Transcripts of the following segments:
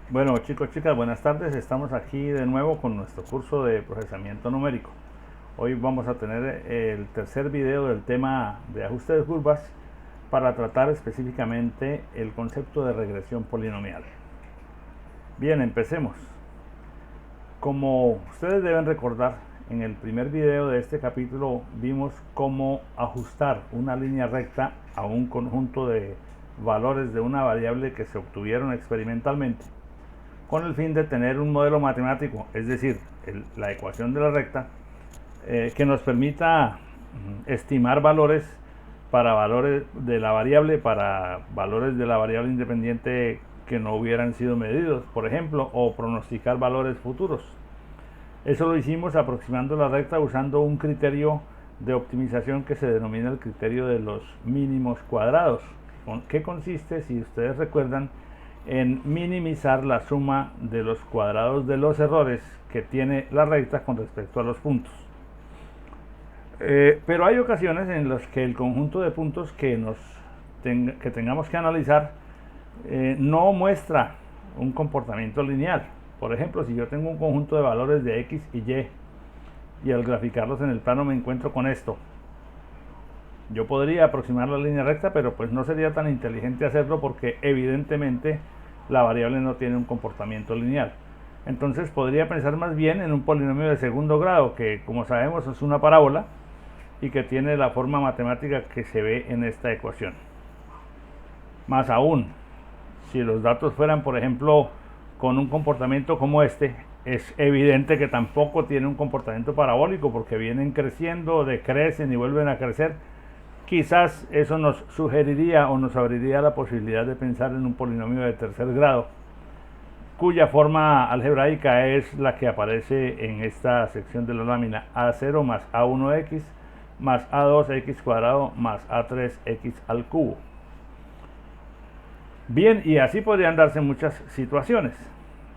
Bueno, chicos, chicas, buenas tardes. Estamos aquí de nuevo con nuestro curso de procesamiento numérico. Hoy vamos a tener el tercer video del tema de ajuste de curvas para tratar específicamente el concepto de regresión polinomial. Bien, empecemos. Como ustedes deben recordar, en el primer video de este capítulo vimos cómo ajustar una línea recta a un conjunto de valores de una variable que se obtuvieron experimentalmente, con el fin de tener un modelo matemático, es decir, la ecuación de la recta, que nos permita estimar valores para valores de la variable, para valores de la variable independiente que no hubieran sido medidos, por ejemplo, o pronosticar valores futuros. Eso lo hicimos aproximando la recta usando un criterio de optimización que se denomina el criterio de los mínimos cuadrados, que consiste, si ustedes recuerdan, en minimizar la suma de los cuadrados de los errores que tiene la recta con respecto a los puntos. Pero hay ocasiones en las que el conjunto de puntos que tengamos que analizar no muestra un comportamiento lineal. Por ejemplo, si yo tengo un conjunto de valores de x y y al graficarlos en el plano me encuentro con esto, yo podría aproximar la línea recta, pero pues no sería tan inteligente hacerlo porque evidentemente la variable no tiene un comportamiento lineal. Entonces podría pensar más bien en un polinomio de segundo grado, que como sabemos es una parábola y que tiene la forma matemática que se ve en esta ecuación. Más aún, si los datos fueran, por ejemplo, con un comportamiento como este, es evidente que tampoco tiene un comportamiento parabólico porque vienen creciendo, decrecen y vuelven a crecer. Quizás eso nos sugeriría o nos abriría la posibilidad de pensar en un polinomio de tercer grado, cuya forma algebraica es la que aparece en esta sección de la lámina: a0 más a1x más a2x cuadrado más a3x al cubo. Bien, y así podrían darse muchas situaciones.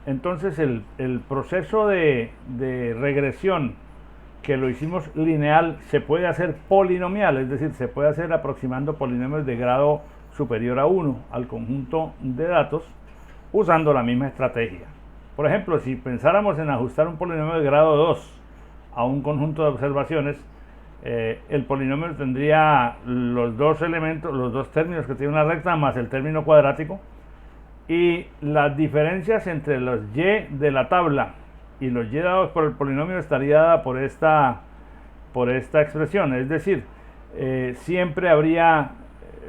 Entonces el proceso de regresión, que lo hicimos lineal, se puede hacer polinomial, es decir, se puede hacer aproximando polinomios de grado superior a 1 al conjunto de datos usando la misma estrategia. Por ejemplo, si pensáramos en ajustar un polinomio de grado 2 a un conjunto de observaciones, el polinomio tendría los dos elementos, los dos términos que tiene una recta más el término cuadrático, y las diferencias entre los y de la tabla y los y dados por el polinomio estaría dada por esta expresión. Es decir, siempre habría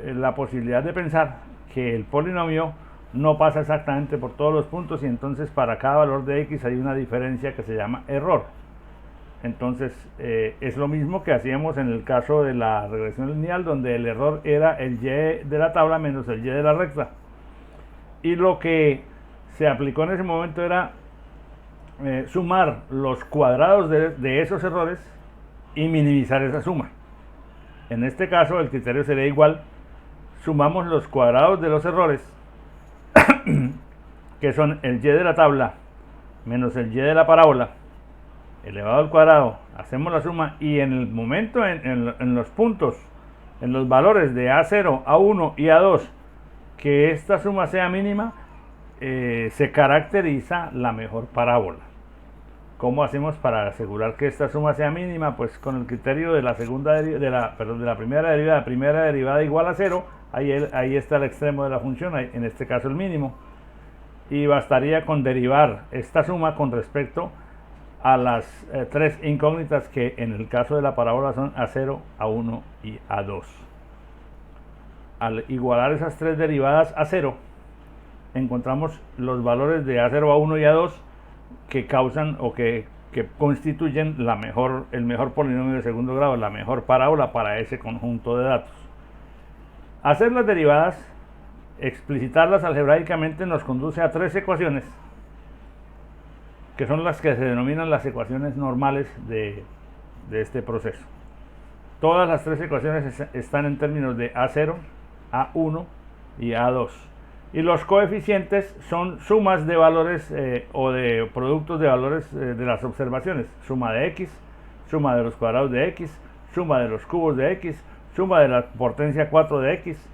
la posibilidad de pensar que el polinomio no pasa exactamente por todos los puntos y entonces para cada valor de x hay una diferencia que se llama error. Entonces es lo mismo que hacíamos en el caso de la regresión lineal, donde el error era el y de la tabla menos el y de la recta, y lo que se aplicó en ese momento era sumar los cuadrados de esos errores y minimizar esa suma. En este caso el criterio sería igual: sumamos los cuadrados de los errores que son el y de la tabla menos el y de la parábola elevado al cuadrado, hacemos la suma, y en el momento en los puntos, en los valores de a0, a1 y a2, que esta suma sea mínima, se caracteriza la mejor parábola. ¿Cómo hacemos para asegurar que esta suma sea mínima? Pues con el criterio de la primera derivada igual a 0, ahí está el extremo de la función, en este caso el mínimo, y bastaría con derivar esta suma con respecto a las tres incógnitas, que en el caso de la parábola son a0, a1 y a2. Al igualar esas tres derivadas a 0, encontramos los valores de a0, a1 y a2 que causan o que constituyen el mejor polinomio de segundo grado, la mejor parábola para ese conjunto de datos. Hacer las derivadas, explicitarlas algebraicamente, nos conduce a tres ecuaciones, que son las que se denominan las ecuaciones normales de este proceso. Todas las tres ecuaciones están en términos de a0, a1 y a2. Y los coeficientes son sumas de valores o de productos de valores de las observaciones. Suma de x, suma de los cuadrados de x, suma de los cubos de x, suma de la potencia 4 de x,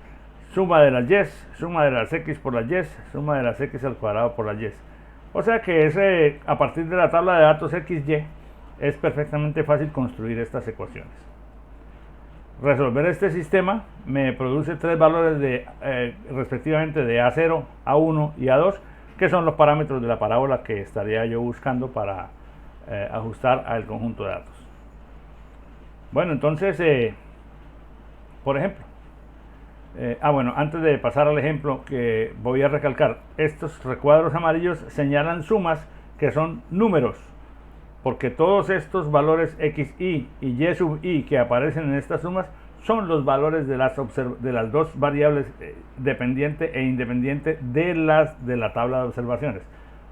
suma de las y, suma de las x por las y, suma de las x al cuadrado por las y. O sea que a partir de la tabla de datos XY es perfectamente fácil construir estas ecuaciones. Resolver este sistema me produce tres valores respectivamente de A0, A1 y A2, que son los parámetros de la parábola que estaría yo buscando para ajustar al conjunto de datos. Bueno, entonces, por ejemplo, bueno, antes de pasar al ejemplo, que voy a recalcar, estos recuadros amarillos señalan sumas que son números, porque todos estos valores xy y y sub i que aparecen en estas sumas son los valores de las dos variables dependiente e independiente de la tabla de observaciones.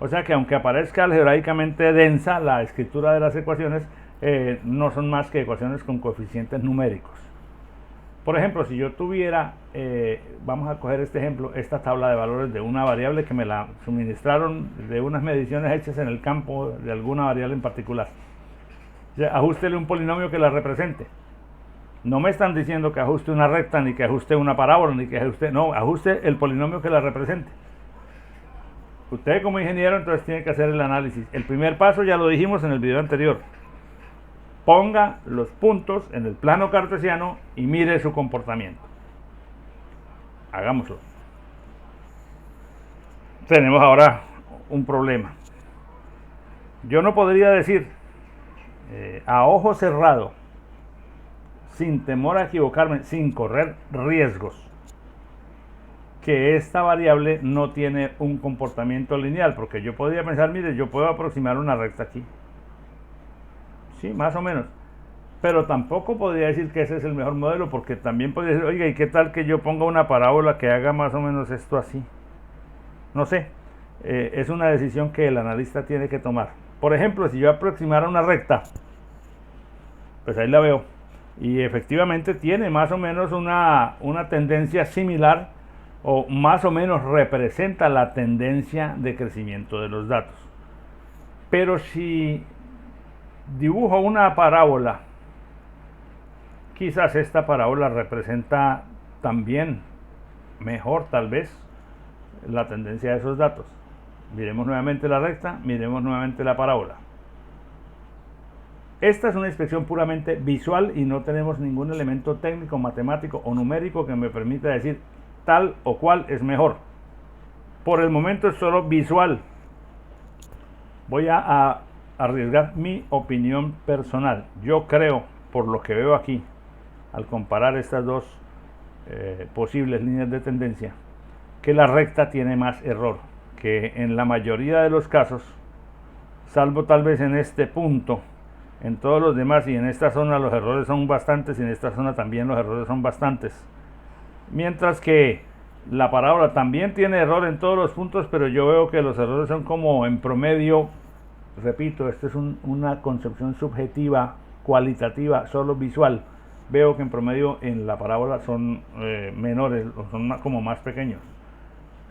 O sea que aunque aparezca algebraicamente densa la escritura de las ecuaciones, no son más que ecuaciones con coeficientes numéricos. Por ejemplo, si yo tuviera, vamos a coger este ejemplo, esta tabla de valores de una variable que me la suministraron de unas mediciones hechas en el campo de alguna variable en particular. O sea, ajústele un polinomio que la represente. No me están diciendo que ajuste una recta, ni que ajuste una parábola, ni que ajuste, no, ajuste el polinomio que la represente. Usted como ingeniero entonces tiene que hacer el análisis. El primer paso ya lo dijimos en el video anterior. Ponga los puntos en el plano cartesiano y mire su comportamiento. Hagámoslo. Tenemos ahora un problema. Yo no podría decir a ojo cerrado, sin temor a equivocarme, sin correr riesgos, que esta variable no tiene un comportamiento lineal, porque yo podría pensar, mire, yo puedo aproximar una recta aquí. Sí, más o menos. Pero tampoco podría decir que ese es el mejor modelo, porque también podría decir, oiga, ¿y qué tal que yo ponga una parábola que haga más o menos esto así? No sé, es una decisión que el analista tiene que tomar. Por ejemplo, si yo aproximara una recta, pues ahí la veo, y efectivamente tiene más o menos una tendencia similar, o más o menos representa la tendencia de crecimiento de los datos. Pero si dibujo una parábola, quizás esta parábola representa también mejor tal vez la tendencia de esos datos. Miremos nuevamente la recta, miremos nuevamente la parábola. Esta es una inspección puramente visual y no tenemos ningún elemento técnico, matemático o numérico que me permita decir tal o cual es mejor. Por el momento es solo visual. Voy a arriesgar mi opinión personal. Yo creo, por lo que veo aquí, al comparar estas dos posibles líneas de tendencia, que la recta tiene más error, que en la mayoría de los casos, salvo tal vez en este punto, en todos los demás y en esta zona los errores son bastantes y en esta zona también los errores son bastantes. Mientras que la parábola también tiene error en todos los puntos, pero yo veo que los errores son como en promedio. Repito, esta es una concepción subjetiva, cualitativa, solo visual. Veo que en promedio en la parábola son menores, o son como más pequeños.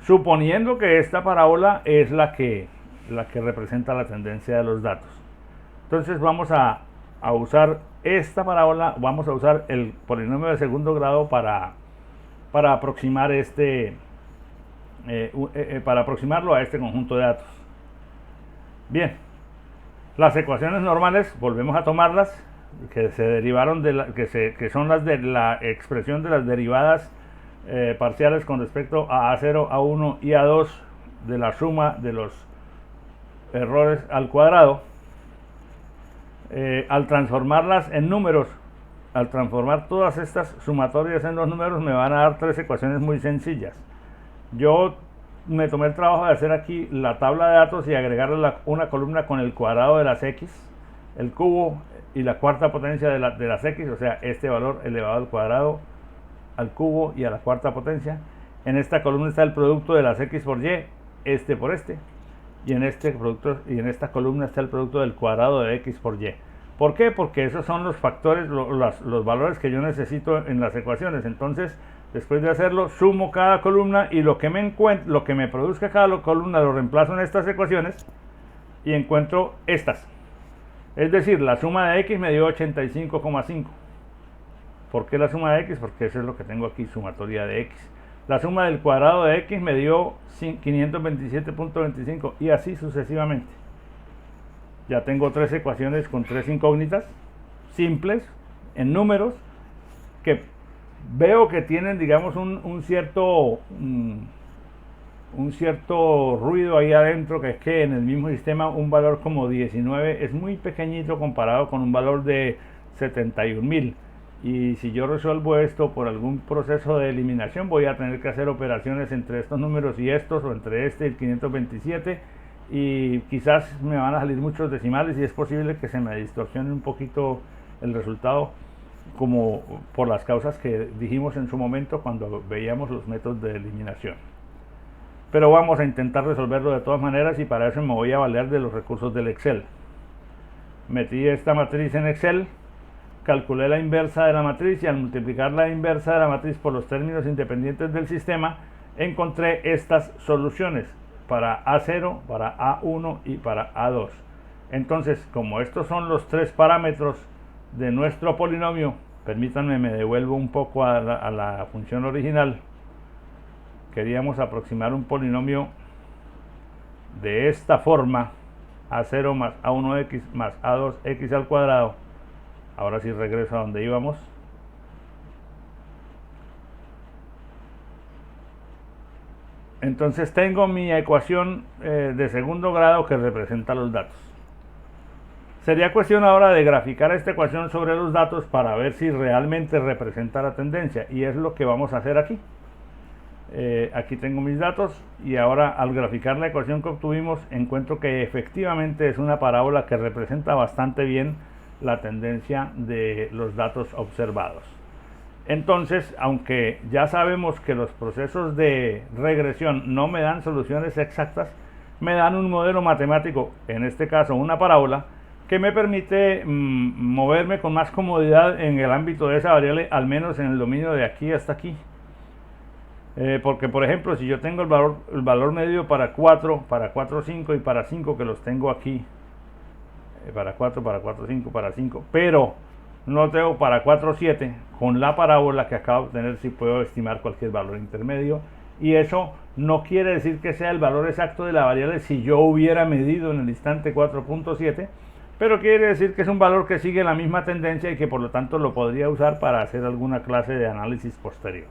Suponiendo que esta parábola es la que representa la tendencia de los datos. Entonces vamos a usar esta parábola, vamos a usar el polinomio de segundo grado para aproximar para aproximarlo a este conjunto de datos. Bien, las ecuaciones normales, volvemos a tomarlas, que se derivaron que son las de la expresión de las derivadas parciales con respecto a A0, A1 y A2 de la suma de los errores al cuadrado. Al transformarlas en números, al transformar todas estas sumatorias en los números, me van a dar tres ecuaciones muy sencillas. Yo me tomé el trabajo de hacer aquí la tabla de datos y agregarle una columna con el cuadrado de las x, el cubo y la cuarta potencia de las x, o sea, este valor elevado al cuadrado, al cubo y a la cuarta potencia. En esta columna está el producto de las x por y, este por este, y en esta columna está el producto del cuadrado de x por y. ¿Por qué? Porque esos son los factores, los valores que yo necesito en las ecuaciones. Entonces, después de hacerlo, sumo cada columna y lo que me produzca cada columna lo reemplazo en estas ecuaciones y encuentro estas. Es decir, la suma de x me dio 85,5. ¿Por qué la suma de x? Porque eso es lo que tengo aquí, sumatoria de x. La suma del cuadrado de x me dio 527.25 y así sucesivamente. Ya tengo tres ecuaciones con tres incógnitas simples en números que veo que tienen, digamos, un cierto ruido ahí adentro, que es que en el mismo sistema un valor como 19 es muy pequeñito comparado con un valor de 71.000. Y si yo resuelvo esto por algún proceso de eliminación, voy a tener que hacer operaciones entre estos números y estos, o entre este y el 527, y quizás me van a salir muchos decimales y es posible que se me distorsione un poquito el resultado, como por las causas que dijimos en su momento cuando veíamos los métodos de eliminación. Pero vamos a intentar resolverlo de todas maneras, y para eso me voy a valer de los recursos del Excel. Metí esta matriz en Excel, calculé la inversa de la matriz, y al multiplicar la inversa de la matriz por los términos independientes del sistema, encontré estas soluciones para A0, para A1 y para A2. Entonces, como estos son los tres parámetros de nuestro polinomio, permítanme, me devuelvo un poco a la función original. Queríamos aproximar un polinomio de esta forma: A0 más A1x más A2x al cuadrado. Ahora sí regreso a donde íbamos. Entonces tengo mi ecuación de segundo grado que representa los datos. Sería cuestión ahora de graficar esta ecuación sobre los datos para ver si realmente representa la tendencia, y es lo que vamos a hacer aquí. Aquí tengo mis datos, y ahora al graficar la ecuación que obtuvimos, encuentro que efectivamente es una parábola que representa bastante bien la tendencia de los datos observados. Entonces, aunque ya sabemos que los procesos de regresión no me dan soluciones exactas, me dan un modelo matemático, en este caso una parábola, que me permite moverme con más comodidad en el ámbito de esa variable, al menos en el dominio de aquí hasta aquí. Porque, por ejemplo, si yo tengo el valor medio para 4, 5 y para 5, que los tengo aquí, para 4, para 4, 5, para 5, pero no tengo para 4, 7, con la parábola que acabo de obtener sí puedo estimar cualquier valor intermedio, y eso no quiere decir que sea el valor exacto de la variable si yo hubiera medido en el instante 4.7, pero quiere decir que es un valor que sigue la misma tendencia y que por lo tanto lo podría usar para hacer alguna clase de análisis posterior.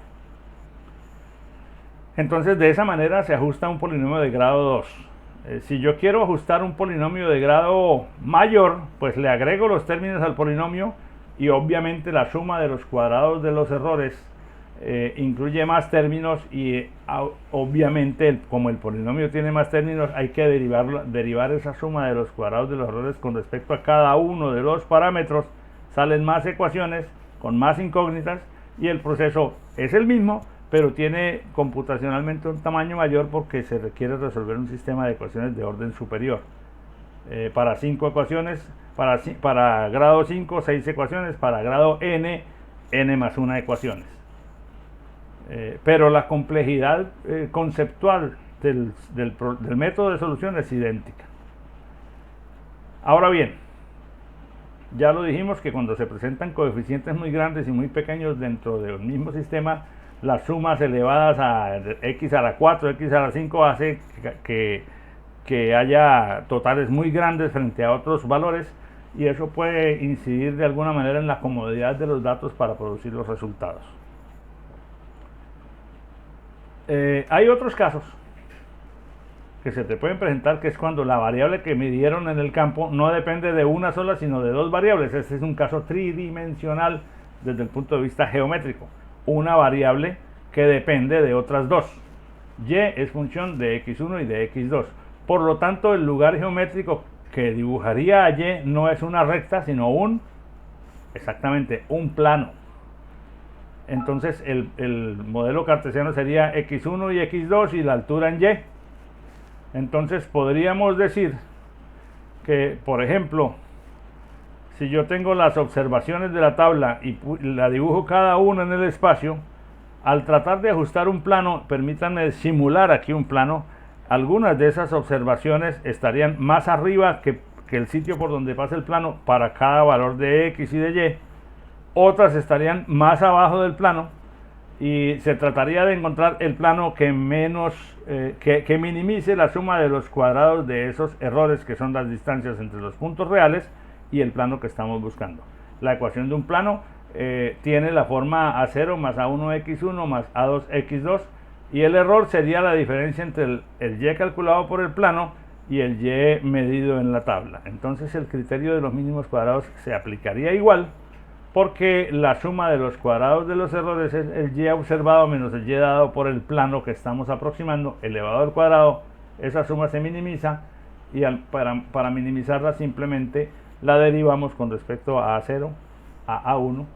Entonces, de esa manera se ajusta un polinomio de grado 2. Si yo quiero ajustar un polinomio de grado mayor, pues le agrego los términos al polinomio, y obviamente la suma de los cuadrados de los errores incluye más términos, y obviamente como el polinomio tiene más términos, hay que derivar esa suma de los cuadrados de los errores con respecto a cada uno de los parámetros. Salen más ecuaciones con más incógnitas, y el proceso es el mismo, pero tiene computacionalmente un tamaño mayor porque se requiere resolver un sistema de ecuaciones de orden superior. Para 5 ecuaciones, para grado 5, 6 ecuaciones, para grado n, n más 1 ecuaciones. Pero la complejidad conceptual del método de solución es idéntica. Ahora bien, ya lo dijimos que cuando se presentan coeficientes muy grandes y muy pequeños dentro del mismo sistema, las sumas elevadas a x a la 4, x a la 5 hace que haya totales muy grandes frente a otros valores, y eso puede incidir de alguna manera en la comodidad de los datos para producir los resultados. Hay otros casos que se te pueden presentar, que es cuando la variable que midieron en el campo no depende de una sola, sino de dos variables. Este es un caso tridimensional desde el punto de vista geométrico. Una variable que depende de otras dos. Y es función de x1 y de x2. Por lo tanto, el lugar geométrico que dibujaría a y no es una recta, sino exactamente un plano. Entonces el modelo cartesiano sería x1 y x2 y la altura en y. Entonces podríamos decir que, por ejemplo, si yo tengo las observaciones de la tabla y la dibujo cada una en el espacio, al tratar de ajustar un plano, permítanme simular aquí un plano, algunas de esas observaciones estarían más arriba que el sitio por donde pasa el plano para cada valor de x y de y, otras estarían más abajo del plano, y se trataría de encontrar el plano que que minimice la suma de los cuadrados de esos errores, que son las distancias entre los puntos reales y el plano que estamos buscando. La ecuación de un plano tiene la forma A0 más A1x1 más A2x2, y el error sería la diferencia entre el y calculado por el plano y el y medido en la tabla. Entonces el criterio de los mínimos cuadrados se aplicaría igual, porque la suma de los cuadrados de los errores es el y observado menos el y dado por el plano que estamos aproximando elevado al cuadrado. Esa suma se minimiza, y para minimizarla simplemente la derivamos con respecto a A0, a A1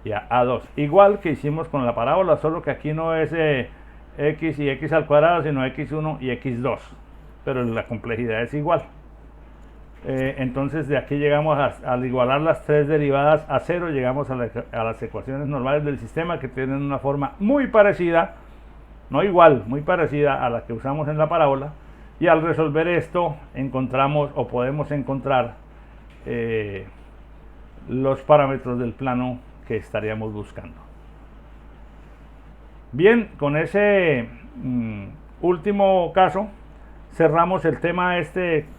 y a A2. Igual que hicimos con la parábola, solo que aquí no es x y x al cuadrado, sino x1 y x2. Pero la complejidad es igual. Entonces de aquí llegamos al igualar las tres derivadas a cero, llegamos a las ecuaciones normales del sistema, que tienen una forma muy parecida, no igual, muy parecida a la que usamos en la parábola, y al resolver esto encontramos o podemos encontrar los parámetros del plano que estaríamos buscando. Bien, con ese último caso cerramos el tema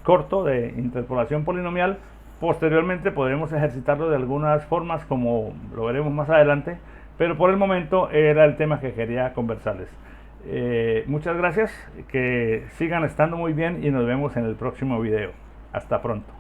corto de interpolación polinomial. Posteriormente podremos ejercitarlo de algunas formas, como lo veremos más adelante, pero por el momento era el tema que quería conversarles. Muchas gracias, que sigan estando muy bien y nos vemos en el próximo video. Hasta pronto.